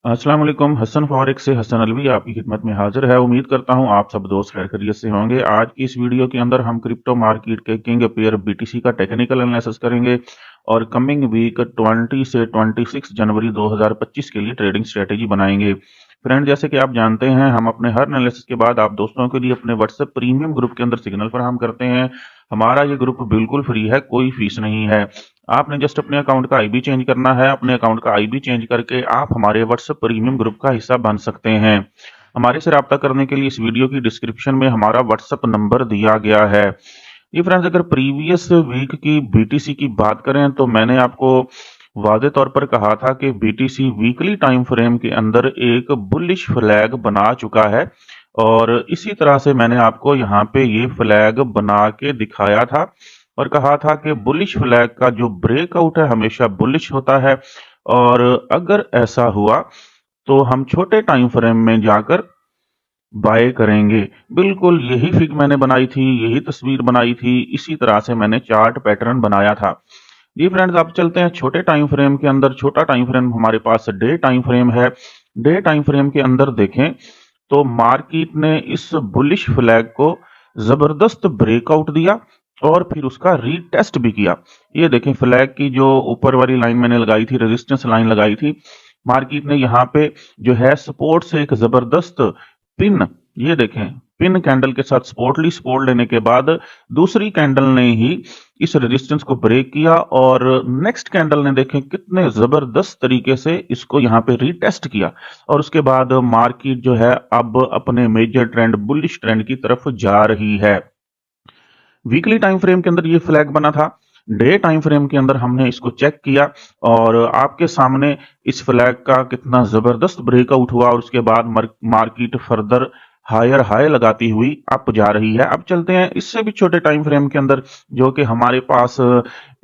अस्सलाम वालेकुम। हसन फॉरेक्स से हसन अलवी आपकी खिदमत में हाजिर है। उम्मीद करता हूं आप सब दोस्त खैर खैरियत से होंगे। आज की इस वीडियो के अंदर हम क्रिप्टो मार्केट के किंग पेयर बीटीसी का टेक्निकल एनालिसिस करेंगे और कमिंग वीक 20 से 26 जनवरी 2025 के लिए ट्रेडिंग स्ट्रेटेजी बनाएंगे। फ्रेंड, जैसे कि आप जानते हैं, हम अपने हर एनालिसिस के बाद आप दोस्तों के लिए अपने व्हाट्सएप प्रीमियम ग्रुप के अंदर सिग्नल फराहम करते हैं। हमारा ये ग्रुप बिल्कुल फ्री है, कोई फीस नहीं है। आपने जस्ट अपने अकाउंट का आईबी चेंज करना है। अपने अकाउंट का आईबी चेंज करके आप हमारे व्हाट्सएप प्रीमियम ग्रुप का हिस्सा बन सकते हैं। हमारे से रब्ता करने के लिए इस वीडियो की डिस्क्रिप्शन में हमारा व्हाट्सएप नंबर दिया गया है। ये फ्रेंड्स, अगर प्रीवियस वीक की बीटीसी की बात करें तो मैंने आपको वादे तौर पर कहा था कि बीटीसी वीकली टाइम फ्रेम के अंदर एक बुलिश फ्लैग बना चुका है और इसी तरह से मैंने आपको यहाँ पे ये फ्लैग बना के दिखाया था और कहा था कि बुलिश फ्लैग का जो ब्रेकआउट है हमेशा बुलिश होता है और अगर ऐसा हुआ तो हम छोटे टाइम फ्रेम में जाकर बाय करेंगे। बिल्कुल यही फिग मैंने बनाई थी, यही तस्वीर बनाई थी, इसी तरह से मैंने चार्ट पैटर्न बनाया था। जी फ्रेंड्स, आप चलते हैं छोटे टाइम फ्रेम के अंदर। छोटा टाइम फ्रेम हमारे पास डे टाइम फ्रेम है। डे टाइम फ्रेम के अंदर देखें तो मार्केट ने इस बुलिश फ्लैग को जबरदस्त ब्रेकआउट दिया और फिर उसका रीटेस्ट भी किया। ये देखें, फ्लैग की जो ऊपर वाली लाइन मैंने लगाई थी, रेजिस्टेंस लाइन लगाई थी, मार्केट ने यहाँ पे जो है सपोर्ट से एक जबरदस्त पिन, ये देखें, पिन कैंडल के साथ सपोर्ट लेने के बाद दूसरी कैंडल ने ही इस रेजिस्टेंस को ब्रेक किया और नेक्स्ट कैंडल ने देखें कितने जबरदस्त तरीके से इसको यहाँ पे रीटेस्ट किया और उसके बाद मार्केट जो है अब अपने मेजर ट्रेंड बुलिश ट्रेंड की तरफ जा रही है। वीकली टाइम फ्रेम के अंदर ये फ्लैग बना था। डे टाइम फ्रेम के अंदर हमने इसको चेक किया और आपके सामने इस फ्लैग का कितना जबरदस्त ब्रेकआउट हुआ और उसके बाद मार्केट फर्दर हायर हाई लगाती हुई अप जा रही है। अब चलते हैं इससे भी छोटे टाइम फ्रेम के अंदर, जो कि हमारे पास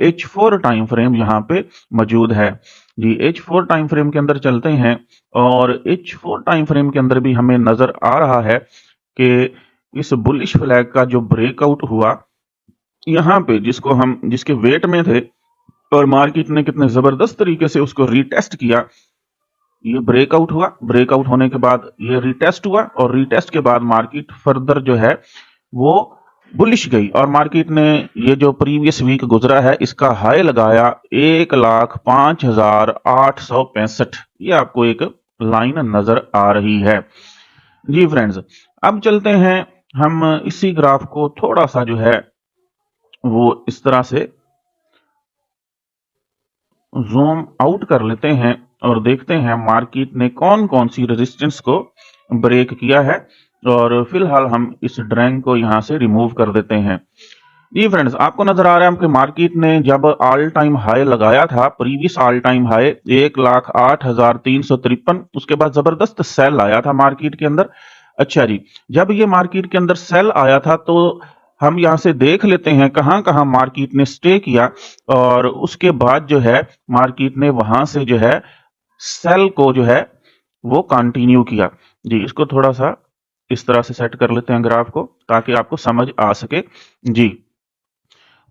H4 टाइम फ्रेम यहाँ पे मौजूद है। जी, H4 टाइम फ्रेम के अंदर चलते हैं और H4 टाइम फ्रेम के अंदर भी हमें नजर आ रहा है कि इस बुलिश फ्लैग का जो ब्रेकआउट हुआ यहाँ पे, जिसके वेट में थे और मार्केट ने कितने जबरदस्त तरीके से उसको रीटेस्ट किया। ये ब्रेकआउट हुआ, ब्रेकआउट होने के बाद ये रीटेस्ट हुआ और रीटेस्ट के बाद मार्केट फर्दर जो है वो बुलिश गई और मार्केट ने ये जो प्रीवियस वीक गुजरा है इसका हाई लगाया 1,05,865। ये आपको एक लाइन नजर आ रही है। जी फ्रेंड्स, अब चलते हैं हम इसी ग्राफ को थोड़ा सा जो है वो इस तरह से जूम आउट कर लेते हैं और देखते हैं मार्केट ने कौन कौन सी रेजिस्टेंस को ब्रेक किया है और फिलहाल हम इस ड्रैंग को यहां से रिमूव कर देते हैं। जी फ्रेंड्स, आपको नजर आ रहा है कि मार्केट ने जब ऑल टाइम हाई लगाया था, प्रीवियस ऑल टाइम हाई 1,08,353, उसके बाद जबरदस्त सेल आया था मार्केट के अंदर। अच्छा जी, जब ये मार्केट के अंदर सेल आया था तो हम यहां से देख लेते हैं कहां कहां मार्केट ने स्टे किया और उसके बाद जो है मार्केट ने वहां से जो है सेल को जो है वो कंटिन्यू किया। जी, इसको थोड़ा सा इस तरह से सेट कर लेते हैं ग्राफ को ताकि आपको समझ आ सके। जी,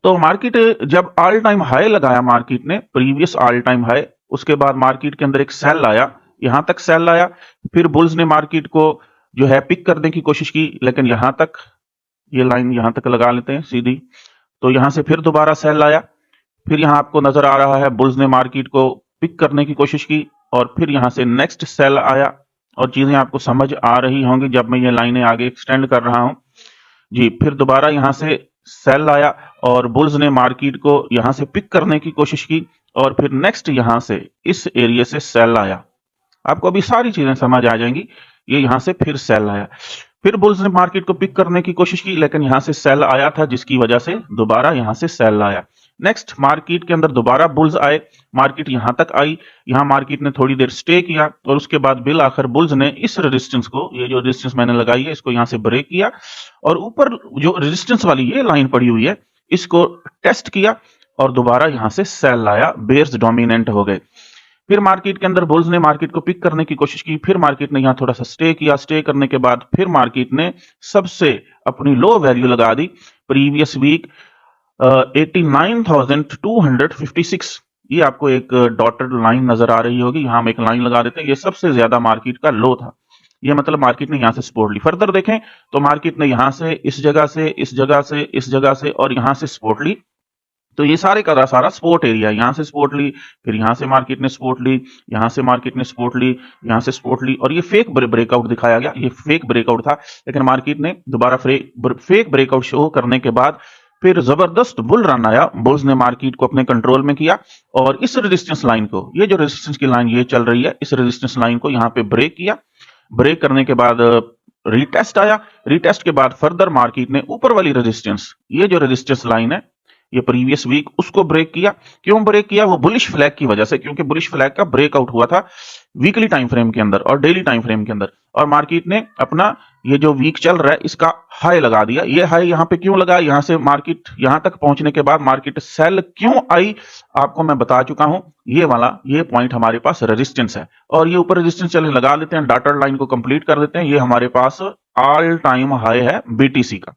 तो मार्केट जब ऑल टाइम हाई लगाया मार्केट ने, प्रीवियस ऑल टाइम हाई, उसके बाद मार्केट के अंदर एक सेल आया, यहां तक सेल आया, फिर बुल्स ने मार्केट को जो है पिक करने की कोशिश की, लेकिन यहां तक, ये लाइन यहां तक लगा लेते हैं सीधी, तो यहां से फिर दोबारा सेल आया, फिर यहां आपको नजर आ रहा है बुल्स ने मार्केट को पिक करने की कोशिश की और फिर यहां से नेक्स्ट सेल आया और चीजें आपको समझ आ रही होंगी जब मैं ये लाइनें आगे एक्सटेंड कर रहा हूं। जी, फिर दोबारा यहां से सेल आया और बुल्स ने मार्केट को यहां से पिक करने की कोशिश की और फिर नेक्स्ट यहां से इस एरिया से सेल आया। आपको अभी सारी चीजें समझ आ जाएंगी। ये यहां से फिर सेल आया, फिर बुल्स ने मार्केट को पिक करने की कोशिश की, लेकिन यहां से सेल आया था जिसकी वजह से दोबारा यहां से सेल आया। नेक्स्ट मार्केट के अंदर दोबारा बुल्स आए, मार्केट यहां तक आई, यहां मार्केट ने थोड़ी देर स्टे किया और उसके बाद बिल आखिर बुल्स ने इस रेजिस्टेंस को, ये जो रेजिस्टेंस मैंने लगाई है, इसको यहां से ब्रेक किया और ऊपर जो रेजिस्टेंस वाली ये लाइन पड़ी हुई है इसको टेस्ट किया और दोबारा यहां से सेल आया, बेयर्स डोमिनेंट हो गए। फिर मार्केट के अंदर बुल्स ने मार्केट को पिक करने की कोशिश की, फिर मार्केट ने यहां थोड़ा सा स्टे किया, स्टे करने के बाद फिर मार्केट ने सबसे अपनी लो वैल्यू लगा दी प्रीवियस वीक 89,256। ये आपको एक डॉटेड लाइन नजर आ रही होगी, यहाँ हम एक लाइन लगा देते हैं, ये सबसे ज्यादा मार्केट का लो था। ये मतलब मार्केट ने यहां से सपोर्ट ली। फर्दर देखें तो मार्केट ने यहां से इस जगह से इस जगह से इस जगह से और यहां से सपोर्ट ली। तो ये सारे का सारा सपोर्ट एरिया, यहां से सपोर्ट ली, फिर यहां से मार्केट ने सपोर्ट ली, यहां से मार्केट ने सपोर्ट ली, यहां से सपोर्ट ली, और ये फेक ब्रेकआउट दिखाया गया, ये फेक ब्रेकआउट था। लेकिन मार्केट ने दोबारा फेक ब्रेकआउट शो करने के बाद फिर जबरदस्त बुल रन आया, बुल्स ने मार्केट को अपने कंट्रोल में किया और इस रेजिस्टेंस लाइन को, ये जो रेजिस्टेंस की लाइन ये चल रही है, इस रेजिस्टेंस लाइन को यहां पे ब्रेक किया। ब्रेक करने के बाद रीटेस्ट आया, रीटेस्ट के बाद फर्दर मार्केट ने ऊपर वाली रेजिस्टेंस, ये जो रेजिस्टेंस लाइन है ये प्रीवियस वीक, उसको ब्रेक किया। क्यों ब्रेक किया? वो बुलिश फ्लैग की वजह से, क्योंकि बुलिश फ्लैग का ब्रेकआउट हुआ था वीकली टाइम फ्रेम के अंदर और डेली टाइम फ्रेम के अंदर, और मार्केट ने अपना ये जो वीक चल रहा है इसका हाई लगा दिया। ये हाई यहां पे क्यों लगा? यहां से मार्केट यहां तक पहुंचने के बाद मार्केट सेल क्यों आई, आपको मैं बता चुका हूं। ये वाला ये पॉइंट हमारे पास रेजिस्टेंस है, और ये ऊपर रेजिस्टेंस चले लगा लेते हैं, डॉटेड लाइन को कंप्लीट कर देते हैं। ये हमारे पास ऑल टाइम हाई है बीटीसी का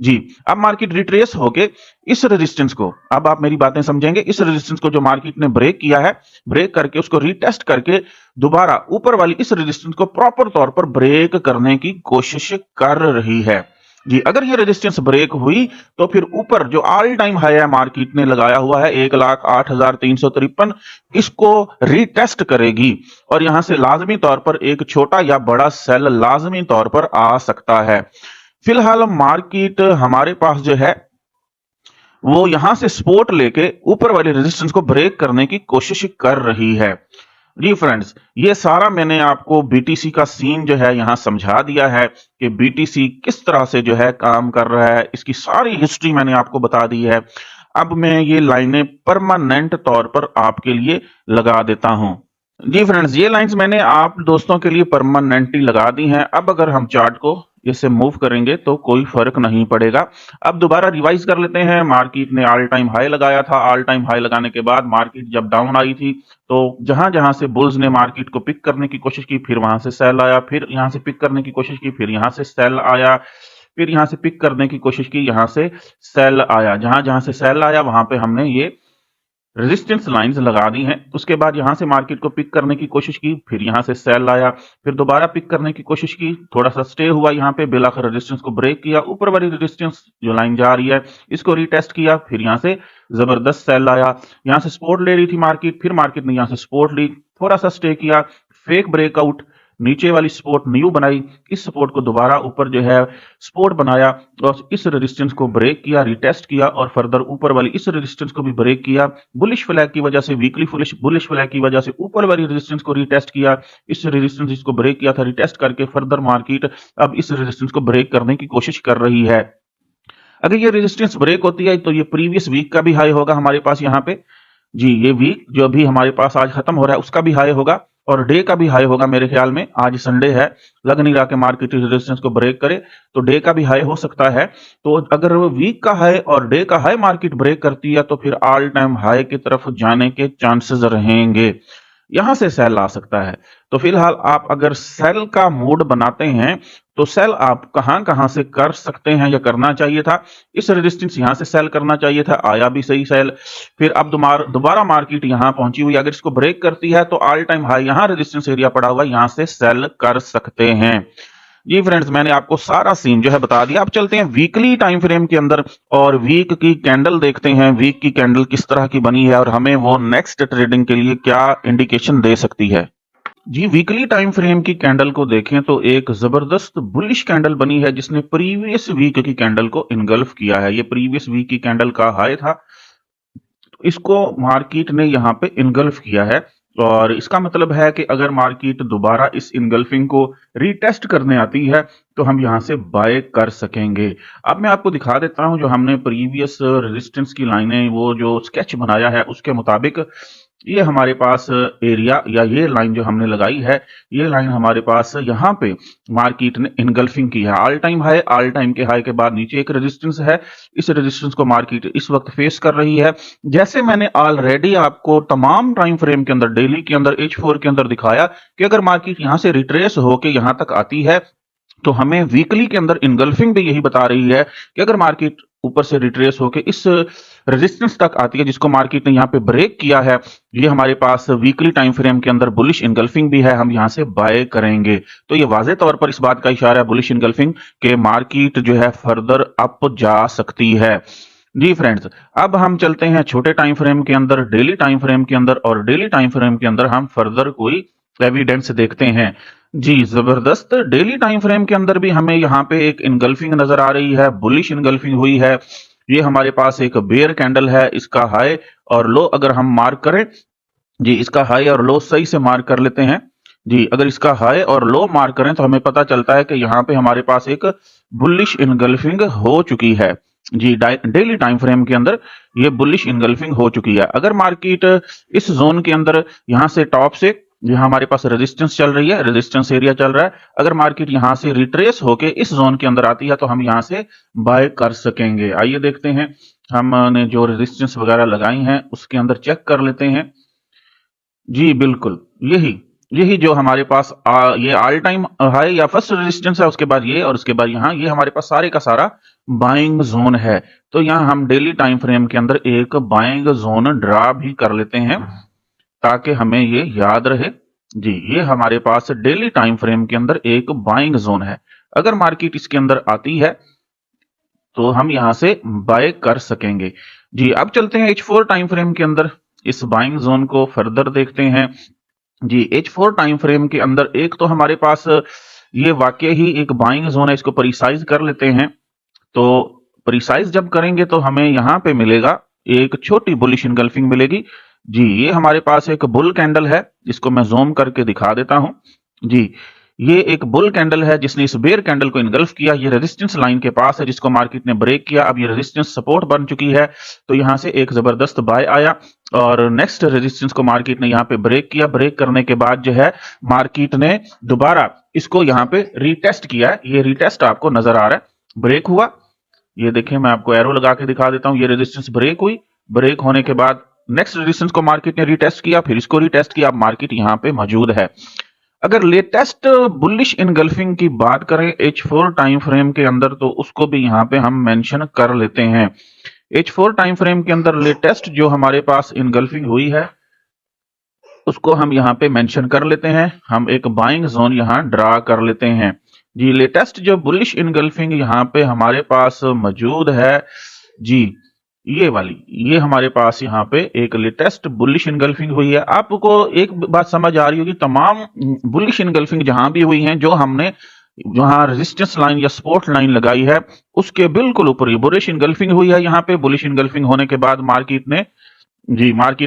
जी। अब मार्केट रिट्रेस होके इस रेजिस्टेंस को, अब आप मेरी बातें समझेंगे, इस रेजिस्टेंस को जो मार्केट ने ब्रेक किया है, ब्रेक करके उसको रीटेस्ट करके दोबारा ऊपर वाली इस रेजिस्टेंस को प्रॉपर तौर पर ब्रेक करने की कोशिश कर रही है जी। अगर ये रेजिस्टेंस ब्रेक हुई तो फिर ऊपर जो ऑल टाइम हाई है मार्केट ने लगाया हुआ है 1,08,353, इसको रीटेस्ट करेगी और यहां से लाजमी तौर पर एक छोटा या बड़ा सेल लाजमी तौर पर आ सकता है। फिलहाल मार्केट हमारे पास जो है वो यहां से सपोर्ट लेके ऊपर वाले रेजिस्टेंस को ब्रेक करने की कोशिश कर रही है जी। फ्रेंड्स, ये सारा मैंने आपको बीटीसी का सीन जो है यहां समझा दिया है कि बीटीसी किस तरह से जो है काम कर रहा है, इसकी सारी हिस्ट्री मैंने आपको बता दी है। अब मैं ये लाइनें परमानेंट तौर पर आपके लिए लगा देता हूं जी। फ्रेंड्स, ये लाइंस मैंने आप दोस्तों के लिए परमानेंटली लगा दी हैं। अब अगर हम चार्ट को इससे मूव करेंगे तो कोई फर्क नहीं पड़ेगा। अब दोबारा रिवाइज कर लेते हैं। मार्केट ने ऑल टाइम हाई लगाया था, ऑल टाइम हाई लगाने के बाद मार्केट जब डाउन आई थी तो जहां जहां से बुल्स ने मार्केट को पिक करने की कोशिश की, फिर वहां से सेल आया, फिर यहां से पिक करने की कोशिश की, फिर यहां से सेल आया, फिर यहां से पिक करने की कोशिश की, यहां से सेल आया। जहां जहां से सेल आया वहां पे हमने ये रेजिस्टेंस लाइंस लगा दी हैं। उसके बाद यहां से मार्केट को पिक करने की कोशिश की, फिर यहां से सेल आया, फिर दोबारा पिक करने की कोशिश की, थोड़ा सा स्टे हुआ यहां पे, बिलाखिर रेजिस्टेंस को ब्रेक किया, ऊपर वाली रेजिस्टेंस जो लाइन जा रही है इसको रीटेस्ट किया, फिर यहां से जबरदस्त सेल आया, यहां से सपोर्ट ले रही थी मार्केट, फिर मार्केट ने यहां से सपोर्ट ली, थोड़ा सा स्टे किया, फेक ब्रेकआउट, नीचे वाली सपोर्ट न्यू बनाई, इस सपोर्ट को दोबारा ऊपर जो है सपोर्ट बनाया और इस रेजिस्टेंस को ब्रेक किया, रिटेस्ट किया और फर्दर ऊपर वाली इस रेजिस्टेंस को भी ब्रेक किया। बुलिश फ्लैग की वजह से, वीकली बुलिश फ्लैग की वजह से ऊपर वाली रेजिस्टेंस को रिटेस्ट किया, इस रेजिस्टेंस इसको ब्रेक किया था, रिटेस्ट करके फर्दर मार्केट अब इस रेजिस्टेंस को ब्रेक करने की कोशिश कर रही है। अगर ये रेजिस्टेंस ब्रेक होती है तो ये प्रीवियस वीक का भी हाई होगा हमारे पास यहाँ पे जी। ये वीक जो अभी हमारे पास आज खत्म हो रहा है उसका भी हाई होगा और डे का भी हाई होगा। मेरे ख्याल में आज संडे है, लग नहीं रहा कि मार्केट रेजिस्टेंस को ब्रेक करे, तो डे का भी हाई हो सकता है। तो अगर वीक का हाई और डे का हाई मार्केट ब्रेक करती है तो फिर ऑल टाइम हाई की तरफ जाने के चांसेस रहेंगे, यहां से सेल आ सकता है। तो फिलहाल आप अगर सेल का मूड बनाते हैं तो सेल आप कहां कहां से कर सकते हैं या करना चाहिए था। इस रेजिस्टेंस यहां से सेल करना चाहिए था, आया भी सही सेल। फिर अब दोबारा मार्केट यहां पहुंची हुई, अगर इसको ब्रेक करती है तो ऑल टाइम हाई यहां रेजिस्टेंस एरिया पड़ा हुआ, यहां से सेल कर सकते हैं जी। फ्रेंड्स, मैंने आपको सारा सीन जो है बता दिया। अब चलते हैं वीकली टाइम फ्रेम के अंदर और वीक की कैंडल देखते हैं, वीक की कैंडल किस तरह की बनी है और हमें वो नेक्स्ट ट्रेडिंग के लिए क्या इंडिकेशन दे सकती है जी। वीकली टाइम फ्रेम की कैंडल को देखें तो एक जबरदस्त बुलिश कैंडल बनी है जिसने प्रीवियस वीक की कैंडल को इनगल्फ किया है। ये प्रीवियस वीक की कैंडल का हाई था, तो इसको मार्केट ने यहां पे इनगल्फ किया है और इसका मतलब है कि अगर मार्केट दोबारा इस इनगल्फिंग को रीटेस्ट करने आती है तो हम यहां से बाय कर सकेंगे। अब मैं आपको दिखा देता हूं जो हमने प्रीवियस रेजिस्टेंस की लाइनें, वो जो स्केच बनाया है उसके मुताबिक ये हमारे पास एरिया या ये लाइन जो हमने लगाई है, ये लाइन हमारे पास यहाँ पे मार्केट ने इनगल्फिंग की है। All time high, all time के हाई के बाद नीचे एक रेजिस्टेंस है, इस रेजिस्टेंस को मार्केट इस वक्त फेस कर रही है। जैसे मैंने ऑलरेडी आपको तमाम टाइम फ्रेम के अंदर, डेली के अंदर, H4 के अंदर दिखाया कि अगर मार्केट यहां से रिट्रेस होकर यहां तक आती है तो हमें वीकली के अंदर इनगल्फिंग भी यही बता रही है कि अगर मार्केट ऊपर से रिट्रेस होकर इस रेजिस्टेंस तक आती है जिसको मार्केट ने यहाँ पे ब्रेक किया है, ये हमारे पास वीकली टाइम फ्रेम के अंदर बुलिश इनगल्फिंग भी है, हम यहाँ से बाय करेंगे। तो ये वाज़ेह तौर पर इस बात का इशारा है बुलिश इनगल्फिंग के मार्केट जो है फर्दर अप जा सकती है। जी फ्रेंड्स, अब हम चलते हैं छोटे टाइम फ्रेम के अंदर, डेली टाइम फ्रेम के अंदर, और डेली टाइम फ्रेम के अंदर हम फर्दर कोई एविडेंस देखते हैं। जी जबरदस्त, डेली टाइम फ्रेम के अंदर भी हमें यहाँ पे एक इनगल्फिंग नजर आ रही है, बुलिश इनगल्फिंग हुई है। ये हमारे पास एक बेयर कैंडल है, इसका हाई और लो अगर हम मार्क करें, जी इसका हाई और लो सही से मार्क कर लेते हैं। जी अगर इसका हाई और लो मार्क करें तो हमें पता चलता है कि यहाँ पे हमारे पास एक बुलिश इनगल्फिंग हो चुकी है। जी डेली टाइम फ्रेम के अंदर ये बुलिश इनगल्फिंग हो चुकी है। अगर मार्केट इस जोन के अंदर यहाँ से टॉप से, यहाँ हमारे पास रेजिस्टेंस चल रही है, रेजिस्टेंस एरिया चल रहा है, अगर मार्केट यहाँ से रिट्रेस होके इस जोन के अंदर आती है तो हम यहाँ से बाय कर सकेंगे। आइए देखते हैं, हमने जो रेजिस्टेंस वगैरह लगाई हैं उसके अंदर चेक कर लेते हैं। जी बिल्कुल, यही यही जो हमारे पास ये ऑल टाइम हाई या फर्स्ट रेजिस्टेंस है, उसके बाद ये और उसके बाद यहाँ, ये हमारे पास सारे का सारा बाइंग जोन है। तो यहाँ हम डेली टाइम फ्रेम के अंदर एक बाइंग जोन ड्रा भी कर लेते हैं ताकि हमें ये याद रहे। जी ये हमारे पास डेली टाइम फ्रेम के अंदर एक बाइंग जोन है, अगर मार्केट इसके अंदर आती है तो हम यहां से बाय कर सकेंगे। जी अब चलते हैं H4 टाइम फ्रेम के अंदर, इस बाइंग जोन को फर्दर देखते हैं। जी H4 टाइम फ्रेम के अंदर एक तो हमारे पास ये वाकई ही एक बाइंग जोन है, इसको प्रिसाइज कर लेते हैं। तो प्रिसाइज जब करेंगे तो हमें यहां पे मिलेगा एक छोटी बुलिश इनगल्फिंग मिलेगी। जी ये हमारे पास एक बुल कैंडल है, इसको मैं जूम करके दिखा देता हूं। जी ये एक बुल कैंडल है जिसने इस बेयर कैंडल को इनगल्फ किया, ये रेजिस्टेंस लाइन के पास है जिसको मार्केट ने ब्रेक किया, अब ये रेजिस्टेंस सपोर्ट बन चुकी है। तो यहां से एक जबरदस्त बाय आया और नेक्स्ट रेजिस्टेंस को मार्केट ने यहाँ पे ब्रेक किया। ब्रेक करने के बाद जो है मार्केट ने दोबारा इसको यहाँ पे रीटेस्ट किया है, ये रीटेस्ट आपको नजर आ रहा है, ब्रेक हुआ, ये देखिए मैं आपको एरो लगा के दिखा देता हूं, ये रेजिस्टेंस ब्रेक हुई, ब्रेक होने के बाद नेक्स्ट रेजिस्टेंस को मार्केट ने रीटेस्ट किया, फिर इसको रीटेस्ट किया, अब मार्केट यहां पे मौजूद है। अगर लेटेस्ट बुलिश इनगल्फिंग की बात करें H4 टाइम फ्रेम के अंदर तो उसको भी यहां पे हम मेंशन कर लेते हैं। H4 टाइम फ्रेम के अंदर लेटेस्ट जो हमारे पास इनगल्फिंग हुई है उसको हम यहां पे मेंशन कर लेते हैं, हम एक बाइंग जोन यहां ड्रा कर लेते हैं। जी लेटेस्ट जो बुलिश इनगल्फिंग यहां पे हमारे पास मौजूद है, जी ये वाली, ये हमारे पास यहाँ पे एक लेटेस्ट बुलिश इनगल्फिंग हुई है। आपको एक बात समझ आ रही होगी, तमाम बुलिश इनगल्फिंग जहां भी हुई हैं, जो हमने जहां रेजिस्टेंस लाइन या सपोर्ट लाइन लगाई है उसके बिल्कुल ऊपर ये बुलिश इनगल्फिंग हुई है। यहाँ पे बुलिश इनगल्फिंग होने के बाद मार्केट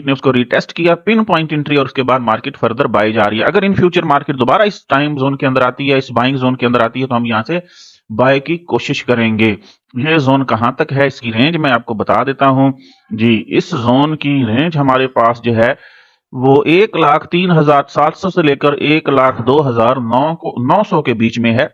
ने उसको रिटेस्ट किया, पिन पॉइंट एंट्री, और उसके बाद मार्केट फर्दर बाय जा रही है। अगर इन फ्यूचर मार्केट दोबारा इस टाइम जोन के अंदर आती है, इस बाइंग जोन के अंदर आती है, तो हम यहां से बाय की कोशिश करेंगे। ये जोन कहां तक है, इसकी रेंज मैं आपको बता देता हूं। जी इस जोन की रेंज हमारे पास जो है वो 1,03,700 से लेकर 1,02,900 के बीच में है।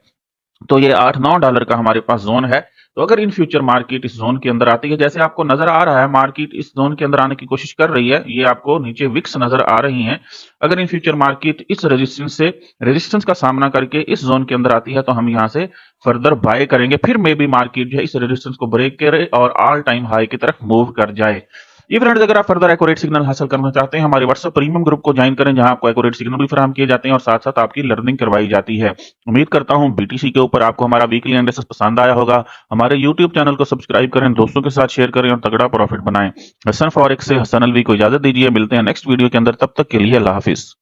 तो ये $8-9 का हमारे पास जोन है। तो अगर इन फ्यूचर मार्केट इस जोन के अंदर आती है, जैसे आपको नजर आ रहा है मार्केट इस जोन के अंदर आने की कोशिश कर रही है, ये आपको नीचे विक्स नजर आ रही हैं। अगर इन फ्यूचर मार्केट इस रेजिस्टेंस का सामना करके इस जोन के अंदर आती है तो हम यहां से फर्दर बाय करेंगे, फिर मे बी मार्केट जो है इस रेजिस्टेंस को ब्रेक करे और ऑल टाइम हाई की तरफ मूव कर जाए। ये फ्रेंड्स, अगर आप फर्दर एक्यूरेट सिग्नल हासिल करना चाहते हैं, हमारे व्हाट्सएप प्रीमियम ग्रुप को ज्वाइन करें, जहां आपको एक्यूरेट सिग्नल भी फराहम किए जाते हैं और साथ साथ आपकी लर्निंग करवाई जाती है। उम्मीद करता हूं बीटीसी के ऊपर आपको हमारा वीकली एनालिसिस पसंद आया होगा। हमारे यूट्यूब चैनल को सब्सक्राइब करें, दोस्तों के साथ शेयर करें और तगड़ा प्रॉफिट बनाएं। हसन फॉरेक्स से हसन अलवी को इजाजत दीजिए, मिलते हैं नेक्स्ट वीडियो के अंदर, तब तक के लिए अल्लाह हाफिज।